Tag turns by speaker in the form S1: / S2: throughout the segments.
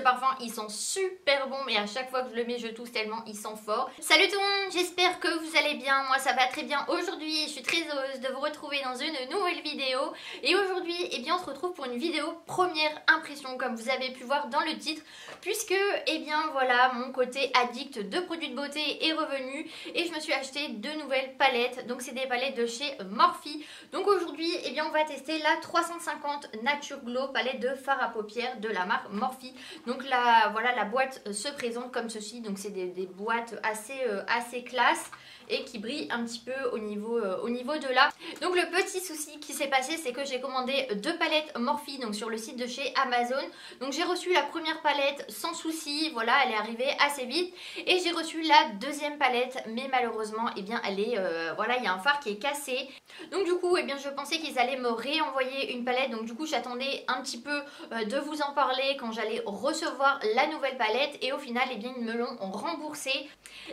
S1: parfum, il sent super bon et à chaque fois que je le mets je tousse tellement il sent fort. Salut tout le monde, j'espère que vous allez bien, moi ça va très bien aujourd'hui, je suis très heureuse de vous retrouver dans une nouvelle vidéo. Et aujourd'hui, eh bien on se retrouve pour une vidéo première impression comme vous avez pu voir dans le titre, puisque eh bien voilà, mon côté addict de produits de beauté est revenu et je me suis acheté deux nouvelles palettes. Donc c'est des palettes de chez Morphe. Donc aujourd'hui, eh bien on va tester la 350 Nature Glow palette de fard à paupières de la marque Morphe. Donc là, voilà, la boîte se présente comme ceci. Donc c'est des boîtes assez classe et qui brillent un petit peu au niveau de là. Donc le petit souci qui s'est passé, c'est que j'ai commandé deux palettes Morphe donc sur le site de chez Amazon. Donc j'ai reçu la première palette sans souci, voilà, elle est arrivée assez vite. Et j'ai reçu la deuxième palette, mais malheureusement, eh bien elle est, voilà, il y a un fard qui est cassé. Donc du coup, eh bien je pensais qu'ils allaient me réenvoyer une palette. Donc du coup, j'attendais un petit peu de vous en parler quand j'allais recevoir la nouvelle palette. Et au final, eh bien ils me l'ont remboursé.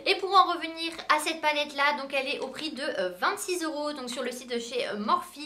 S1: Et pour en revenir à cette palette là, donc elle est au prix de 26 €, donc sur le site de chez Morphe.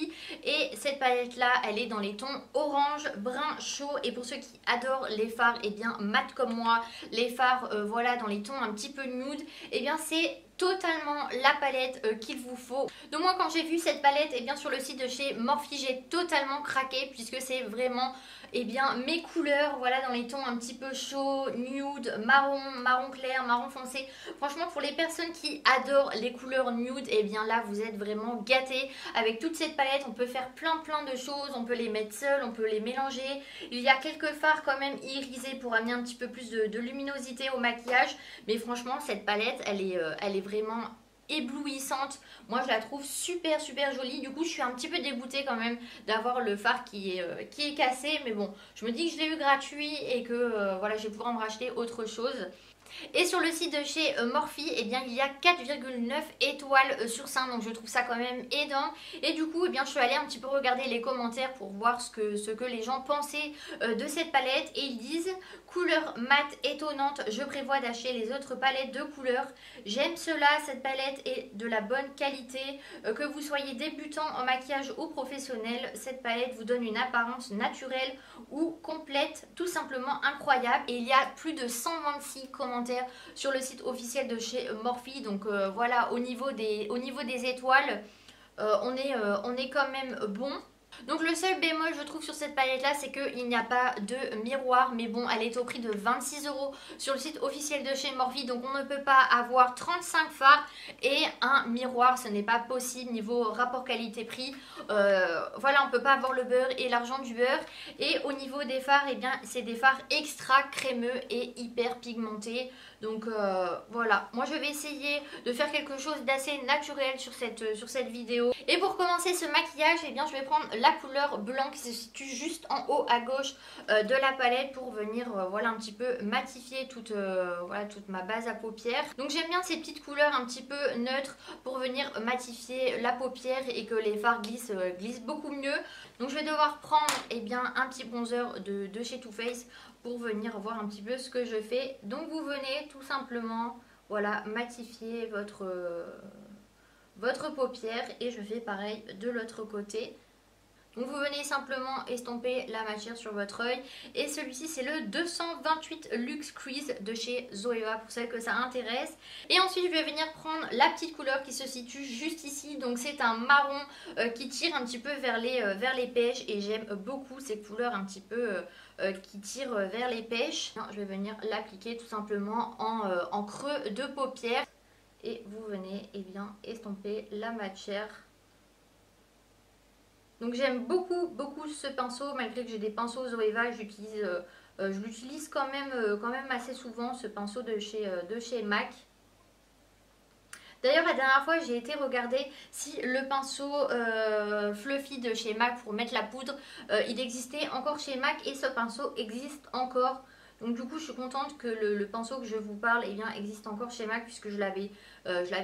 S1: Et cette palette là, elle est dans les tons orange, brun, chaud. Et pour ceux qui adorent les fards, eh bien mat comme moi, les fards voilà, dans les tons un petit peu nude, eh bien c'est totalement la palette qu'il vous faut. Donc moi quand j'ai vu cette palette, eh bien sur le site de chez Morphe, j'ai totalement craqué, puisque c'est vraiment, eh bien, mes couleurs, voilà, dans les tons un petit peu chaud, nude, marron, marron clair, marron foncé. Franchement, pour les personnes qui adorent les couleurs nude, eh bien là vous êtes vraiment gâtés. Avec toute cette palette, on peut faire plein de choses, on peut les mettre seuls, on peut les mélanger. Il y a quelques fards quand même irisés pour amener un petit peu plus de luminosité au maquillage. Mais franchement, cette palette, elle est vraiment éblouissante. Moi je la trouve super jolie. Du coup je suis un petit peu dégoûtée quand même d'avoir le fard qui est cassé, mais bon, je me dis que je l'ai eu gratuit et que voilà, je vais pouvoir me racheter autre chose. Et sur le site de chez Morphe, eh bien il y a 4,9 étoiles sur 5, donc je trouve ça quand même aidant. Et du coup, eh bien je suis allée un petit peu regarder les commentaires pour voir ce que les gens pensaient de cette palette. Et ils disent: couleur mate étonnante, je prévois d'acheter les autres palettes de couleurs. J'aime cela, cette palette est de la bonne qualité. Que vous soyez débutant en maquillage ou professionnel, cette palette vous donne une apparence naturelle ou complète, tout simplement incroyable. Et il y a plus de 126 commentaires sur le site officiel de chez Morphe. Donc voilà, au niveau des étoiles, on est quand même bon. Donc le seul bémol je trouve sur cette palette là, c'est qu'il n'y a pas de miroir, mais bon, elle est au prix de 26 € sur le site officiel de chez Morphe. Donc on ne peut pas avoir 35 fards et un miroir, ce n'est pas possible niveau rapport qualité-prix. Voilà, on ne peut pas avoir le beurre et l'argent du beurre. Et au niveau des fards, eh bien c'est des fards extra crémeux et hyper pigmentés. Donc voilà, moi je vais essayer de faire quelque chose d'assez naturel sur cette vidéo. Et pour commencer ce maquillage, eh bien je vais prendre la couleur blanc qui se situe juste en haut à gauche de la palette pour venir voilà, un petit peu matifier voilà, toute ma base à paupières. Donc j'aime bien ces petites couleurs un petit peu neutres pour venir matifier la paupière et que les fards glissent beaucoup mieux. Donc je vais devoir prendre eh bien, un petit bronzer de chez Too Faced pour venir voir un petit peu ce que je fais. Donc vous venez tout simplement, voilà, matifier votre paupière, et je fais pareil de l'autre côté. Donc vous venez simplement estomper la matière sur votre œil. Et celui-ci c'est le 228 Luxe Crease de chez Zoeva pour celles que ça intéresse. Et ensuite je vais venir prendre la petite couleur qui se situe juste ici. Donc c'est un marron qui tire un petit peu vers les pêches. Et j'aime beaucoup ces couleurs un petit peu qui tirent vers les pêches. Je vais venir l'appliquer tout simplement en creux de paupière. Et vous venez eh bien, estomper la matière. Donc j'aime beaucoup ce pinceau, malgré que j'ai des pinceaux Zoeva, je l'utilise quand même assez souvent, ce pinceau de chez MAC. D'ailleurs la dernière fois j'ai été regarder si le pinceau Fluffy de chez MAC pour mettre la poudre, il existait encore chez MAC, et ce pinceau existe encore. Donc du coup je suis contente que le pinceau que je vous parle eh bien, existe encore chez MAC, puisque je l'avais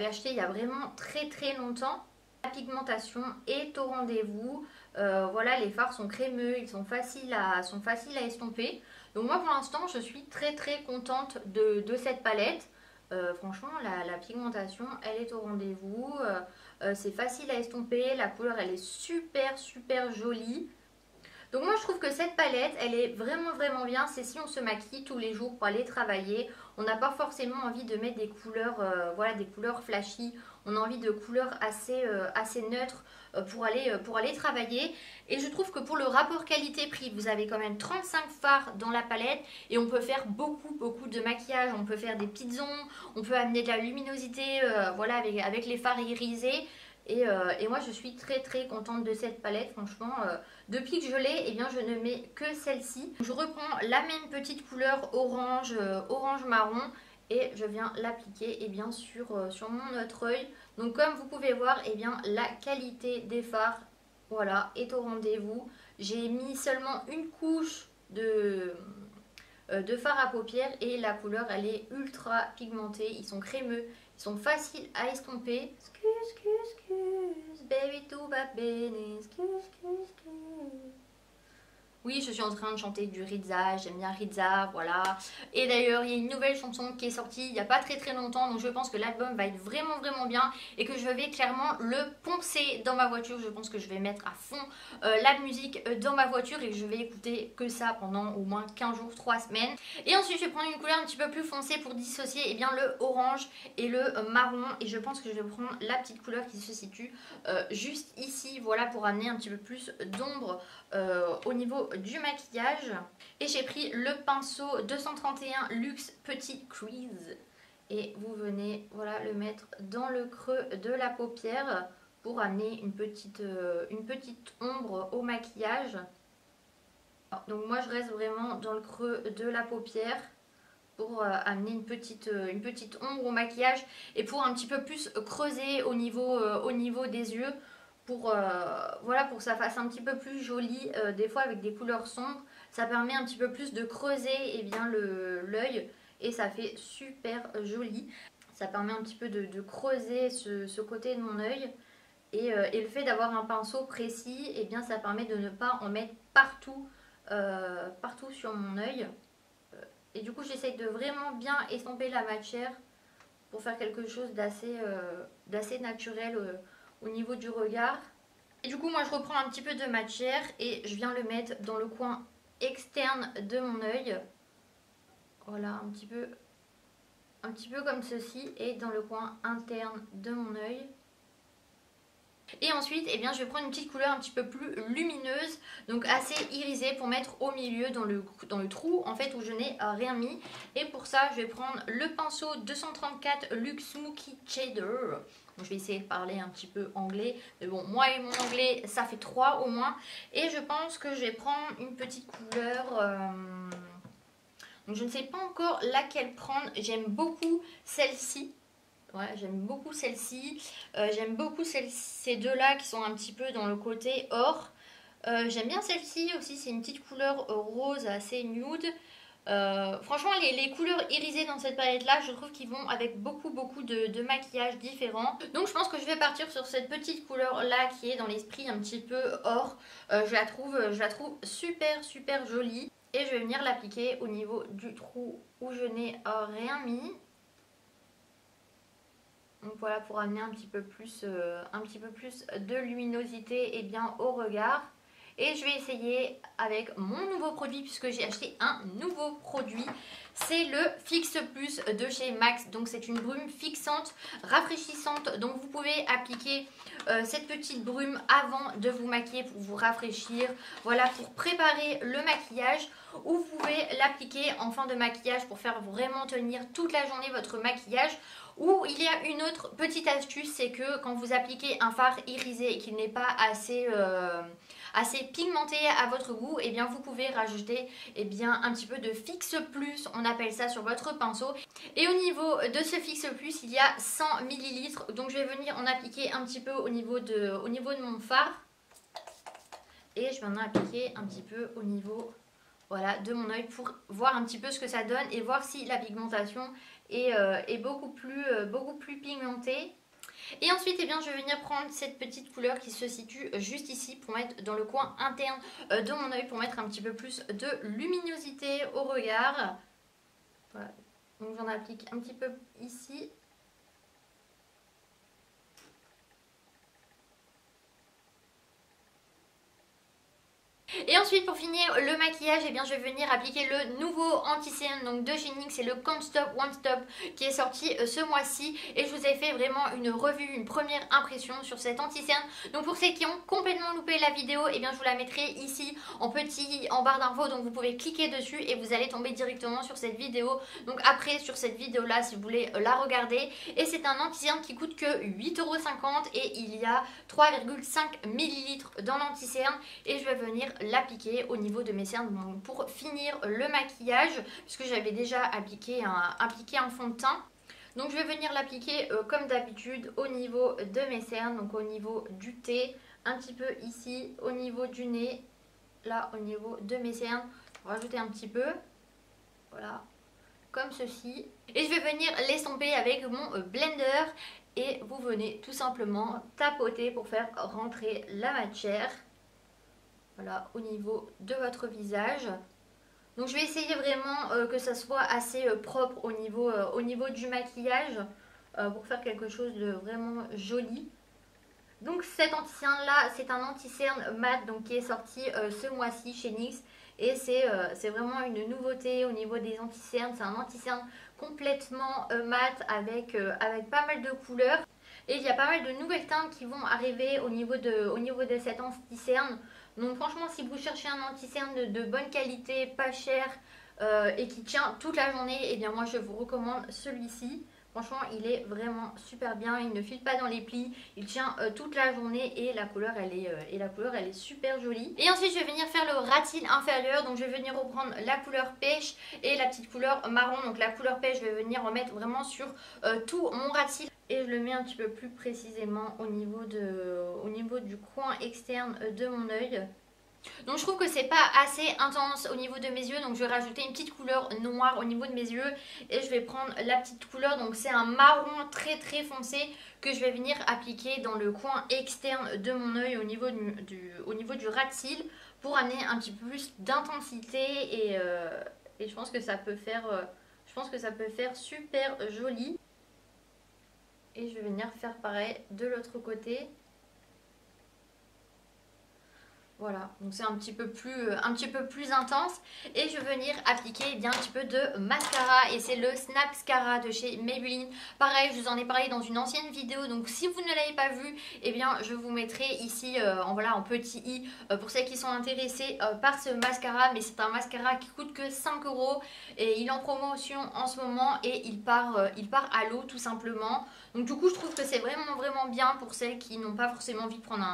S1: acheté il y a vraiment très longtemps. La pigmentation est au rendez-vous. Voilà, les fards sont crémeux, ils sont faciles à estomper. Donc moi pour l'instant je suis très contente de cette palette. Franchement la pigmentation elle est au rendez-vous. C'est facile à estomper, la couleur elle est super jolie. Donc moi je trouve que cette palette elle est vraiment bien. C'est si on se maquille tous les jours pour aller travailler, on n'a pas forcément envie de mettre des couleurs, voilà, des couleurs flashy. On a envie de couleurs assez neutres pour aller travailler. Et je trouve que pour le rapport qualité-prix, vous avez quand même 35 fards dans la palette et on peut faire beaucoup de maquillage. On peut faire des petites ombres, on peut amener de la luminosité, voilà, avec les fards irisés. Et moi je suis très contente de cette palette, franchement. Depuis que je l'ai, eh bien je ne mets que celle-ci. Je reprends la même petite couleur orange, orange marron. Et je viens l'appliquer eh bien sur mon autre œil. Donc comme vous pouvez voir, eh bien la qualité des fards, voilà, est au rendez-vous. J'ai mis seulement une couche de fard à paupières et la couleur elle est ultra pigmentée. Ils sont crémeux, ils sont faciles à estomper. Excuse, baby tout va bene, excuse. Oui, je suis en train de chanter du Rizza, j'aime bien Rizza, voilà. Et d'ailleurs, il y a une nouvelle chanson qui est sortie il n'y a pas très longtemps, donc je pense que l'album va être vraiment bien et que je vais clairement le poncer dans ma voiture. Je pense que je vais mettre à fond la musique dans ma voiture et que je vais écouter que ça pendant au moins 15 jours, 3 semaines. Et ensuite, je vais prendre une couleur un petit peu plus foncée pour dissocier eh bien, le orange et le marron. Et je pense que je vais prendre la petite couleur qui se situe juste ici, voilà, pour amener un petit peu plus d'ombre au niveau du maquillage. Et j'ai pris le pinceau 231 Luxe Petit Crease et vous venez, voilà, le mettre dans le creux de la paupière pour amener une petite ombre au maquillage. Donc moi je reste vraiment dans le creux de la paupière pour amener une petite ombre au maquillage et pour un petit peu plus creuser au niveau des yeux. Voilà, pour que ça fasse un petit peu plus joli, des fois avec des couleurs sombres, ça permet un petit peu plus de creuser eh bien l'œil et ça fait super joli. Ça permet un petit peu de creuser ce côté de mon œil et le fait d'avoir un pinceau précis, eh bien ça permet de ne pas en mettre partout sur mon œil. Et du coup j'essaye de vraiment bien estomper la matière pour faire quelque chose d'assez naturel au niveau du regard. Et du coup moi je reprends un petit peu de matière et je viens le mettre dans le coin externe de mon œil. Voilà, un petit peu comme ceci et dans le coin interne de mon œil. Et ensuite, eh bien, je vais prendre une petite couleur un petit peu plus lumineuse, donc assez irisée pour mettre au milieu dans le trou en fait où je n'ai rien mis. Et pour ça, je vais prendre le pinceau 234 Luxe Smoky Shader. Donc, je vais essayer de parler un petit peu anglais, mais bon, moi et mon anglais, ça fait 3 au moins. Et je pense que je vais prendre une petite couleur... Donc, je ne sais pas encore laquelle prendre. J'aime beaucoup celle-ci. Ouais, j'aime beaucoup celle-ci. J'aime beaucoup ces deux-là qui sont un petit peu dans le côté or. J'aime bien celle-ci aussi, c'est une petite couleur rose assez nude. Franchement, les couleurs irisées dans cette palette-là, je trouve qu'ils vont avec beaucoup de maquillages différents. Donc je pense que je vais partir sur cette petite couleur-là qui est dans l'esprit un petit peu or. Je la trouve super jolie. Et je vais venir l'appliquer au niveau du trou où je n'ai rien mis. Donc voilà, pour amener un petit peu plus de luminosité et bien au regard. Et je vais essayer avec mon nouveau produit puisque j'ai acheté un nouveau produit. C'est le Fix Plus de chez MAC. Donc c'est une brume fixante, rafraîchissante. Donc vous pouvez appliquer cette petite brume avant de vous maquiller pour vous rafraîchir. Voilà, pour préparer le maquillage. Ou vous pouvez l'appliquer en fin de maquillage pour faire vraiment tenir toute la journée votre maquillage. Ou il y a une autre petite astuce, c'est que quand vous appliquez un fard irisé et qu'il n'est pas assez pigmenté à votre goût, et bien vous pouvez rajouter un petit peu de Fix Plus, on appelle ça, sur votre pinceau. Et au niveau de ce Fix Plus, il y a 100 ml, donc je vais venir en appliquer un petit peu au niveau de mon fard. Et je vais en appliquer un petit peu au niveau, voilà, de mon œil pour voir un petit peu ce que ça donne et voir si la pigmentation est beaucoup plus pigmentée. Et ensuite, eh bien, je vais venir prendre cette petite couleur qui se situe juste ici pour mettre dans le coin interne de mon œil pour mettre un petit peu plus de luminosité au regard. Voilà. Donc j'en applique un petit peu ici. Et ensuite, terminer le maquillage, je vais venir appliquer le nouveau anti-cerne donc de chez NYX, c'est le Can't Stop One Stop qui est sorti ce mois-ci. Et je vous ai fait vraiment une revue, une première impression sur cet anti-cerne. Donc pour ceux qui ont complètement loupé la vidéo, je vous la mettrai ici en barre d'infos. Donc vous pouvez cliquer dessus et vous allez tomber directement sur cette vidéo. Donc après sur cette vidéo là si vous voulez la regarder. Et c'est un anti-cerne qui coûte que 8,50 € et il y a 3,5 ml dans l'anti-cerne. Et je vais venir l'appliquer au niveau de mes cernes pour finir le maquillage, puisque j'avais déjà appliqué un fond de teint. Donc je vais venir l'appliquer comme d'habitude au niveau de mes cernes, donc au niveau du T, un petit peu ici, au niveau du nez, là au niveau de mes cernes, rajouter un petit peu, voilà, comme ceci. Et je vais venir l'estomper avec mon blender et vous venez tout simplement tapoter pour faire rentrer la matière, voilà, au niveau de votre visage. Donc je vais essayer vraiment que ça soit assez propre au niveau du maquillage pour faire quelque chose de vraiment joli. Donc cet anti-cerne là, c'est un anti-cerne mat donc, qui est sorti ce mois-ci chez NYX. Et c'est vraiment une nouveauté au niveau des anti-cernes. C'est un anti-cerne complètement mat avec pas mal de couleurs. Et il y a pas mal de nouvelles teintes qui vont arriver au niveau de cet anti-cerne. Donc franchement si vous cherchez un anti-cerne de bonne qualité, pas cher et qui tient toute la journée, moi je vous recommande celui-ci. Franchement il est vraiment super bien, il ne file pas dans les plis, il tient toute la journée et la couleur elle est super jolie. Et ensuite je vais venir faire le ras de cils inférieur, donc je vais venir reprendre la couleur pêche et la petite couleur marron. Donc la couleur pêche je vais venir remettre vraiment sur tout mon ras de cils. Et je le mets un petit peu plus précisément au niveau du coin externe de mon œil. Donc je trouve que c'est pas assez intense au niveau de mes yeux. Donc je vais rajouter une petite couleur noire au niveau de mes yeux. Et je vais prendre la petite couleur. Donc c'est un marron très très foncé que je vais venir appliquer dans le coin externe de mon œil au niveau du ras de cils. Pour amener un petit peu plus d'intensité. Et je pense que ça peut faire super joli. Et je vais venir faire pareil de l'autre côté. Voilà, donc c'est un petit peu plus intense. Et je vais venir appliquer un petit peu de mascara. Et c'est le Snapscara de chez Maybelline. Pareil, je vous en ai parlé dans une ancienne vidéo. Donc si vous ne l'avez pas vu, je vous mettrai ici en petit i pour celles qui sont intéressées par ce mascara. Mais c'est un mascara qui coûte que 5 €. Et il est en promotion en ce moment. Et il part à l'eau tout simplement. Donc du coup je trouve que c'est vraiment bien pour celles qui n'ont pas forcément envie de prendre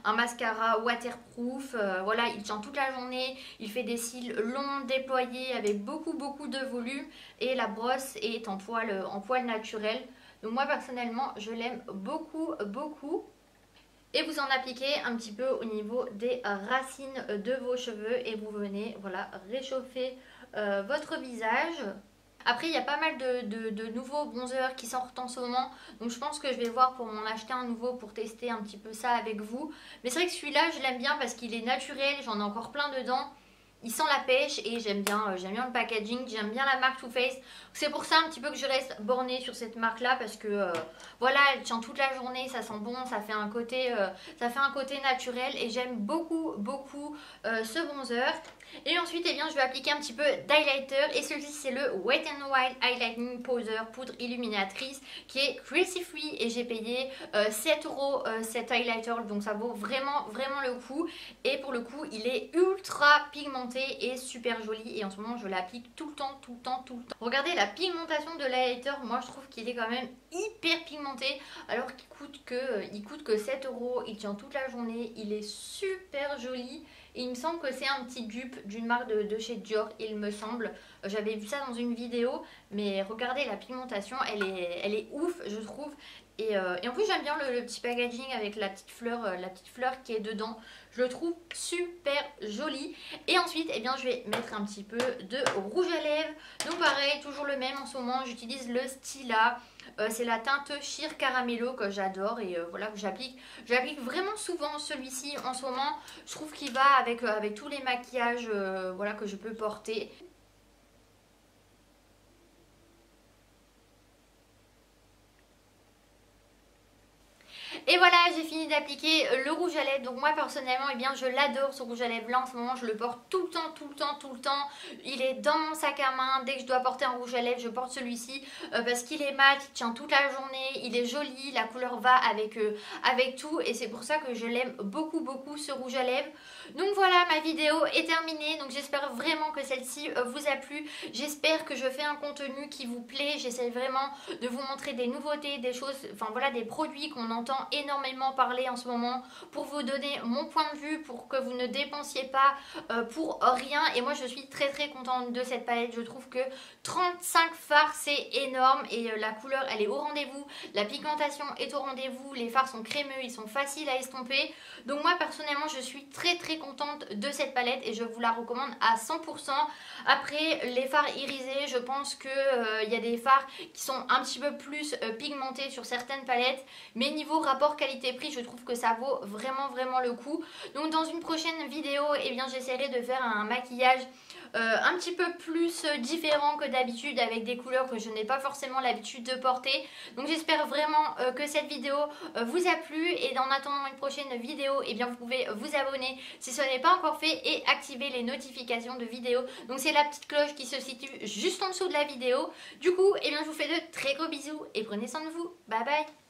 S1: un mascara waterproof. Voilà, il tient toute la journée, il fait des cils longs, déployés avec beaucoup de volume et la brosse est en poil naturel. Donc moi personnellement je l'aime beaucoup. Et vous en appliquez un petit peu au niveau des racines de vos cheveux et vous venez réchauffer votre visage. Après il y a pas mal de nouveaux bronzers qui sortent en ce moment. Donc je pense que je vais voir pour m'en acheter un nouveau pour tester un petit peu ça avec vous. Mais c'est vrai que celui-là je l'aime bien parce qu'il est naturel, j'en ai encore plein dedans. Il sent la pêche et j'aime bien le packaging, j'aime bien la marque Too Faced. C'est pour ça un petit peu que je reste bornée sur cette marque là parce que voilà, elle tient toute la journée, ça sent bon, ça fait un côté naturel et j'aime beaucoup ce bronzer. Et ensuite je vais appliquer un petit peu d'highlighter et celui-ci c'est le Wet n Wild Highlighting Powder poudre illuminatrice qui est cruelty free et j'ai payé 7 € cet highlighter, donc ça vaut vraiment le coup. Et pour le coup il est ultra pigmenté et super joli et en ce moment je l'applique tout le temps. Regardez la pigmentation de l'highlighter, moi je trouve qu'il est quand même hyper pigmenté alors qu'il coûte que 7 €, il tient toute la journée, il est super joli. Et il me semble que c'est un petit dupe d'une marque de chez Dior, il me semble. J'avais vu ça dans une vidéo, mais regardez la pigmentation, elle est ouf je trouve. Et en plus j'aime bien le petit packaging avec la petite fleur qui est dedans. Je le trouve super joli. Et ensuite je vais mettre un petit peu de rouge à lèvres. Donc pareil, toujours le même en ce moment, j'utilise le Stila. C'est la teinte Sheer Caramello que j'adore et voilà que j'applique vraiment souvent celui-ci en ce moment. Je trouve qu'il va avec tous les maquillages que je peux porter. Et Et voilà, j'ai fini d'appliquer le rouge à lèvres. Donc moi personnellement, eh bien, je l'adore ce rouge à lèvres là en ce moment. Je le porte tout le temps, tout le temps, tout le temps. Il est dans mon sac à main. Dès que je dois porter un rouge à lèvres, je porte celui-ci parce qu'il est mat, il tient toute la journée, il est joli, la couleur va avec tout. Et c'est pour ça que je l'aime beaucoup, beaucoup ce rouge à lèvres. Donc voilà, ma vidéo est terminée. Donc j'espère vraiment que celle-ci vous a plu. J'espère que je fais un contenu qui vous plaît. J'essaie vraiment de vous montrer des nouveautés, des choses, enfin voilà, des produits qu'on entend énormément parler en ce moment pour vous donner mon point de vue, pour que vous ne dépensiez pas pour rien. Et moi je suis très très contente de cette palette. Je trouve que 35 fards c'est énorme et la couleur elle est au rendez-vous, la pigmentation est au rendez-vous, les fards sont crémeux, ils sont faciles à estomper. Donc moi personnellement je suis très très contente de cette palette et je vous la recommande à 100%. Après les fards irisés, je pense que il y a des fards qui sont un petit peu plus pigmentés sur certaines palettes, mais niveau rapport qualité-prix je trouve que ça vaut vraiment le coup. Donc dans une prochaine vidéo, eh bien j'essaierai de faire un maquillage un petit peu plus différent que d'habitude, avec des couleurs que je n'ai pas forcément l'habitude de porter. Donc j'espère vraiment que cette vidéo vous a plu, et en attendant une prochaine vidéo, eh bien vous pouvez vous abonner si ce n'est pas encore fait et activer les notifications de vidéos. Donc c'est la petite cloche qui se situe juste en dessous de la vidéo. Du coup, eh bien je vous fais de très gros bisous et prenez soin de vous. Bye bye.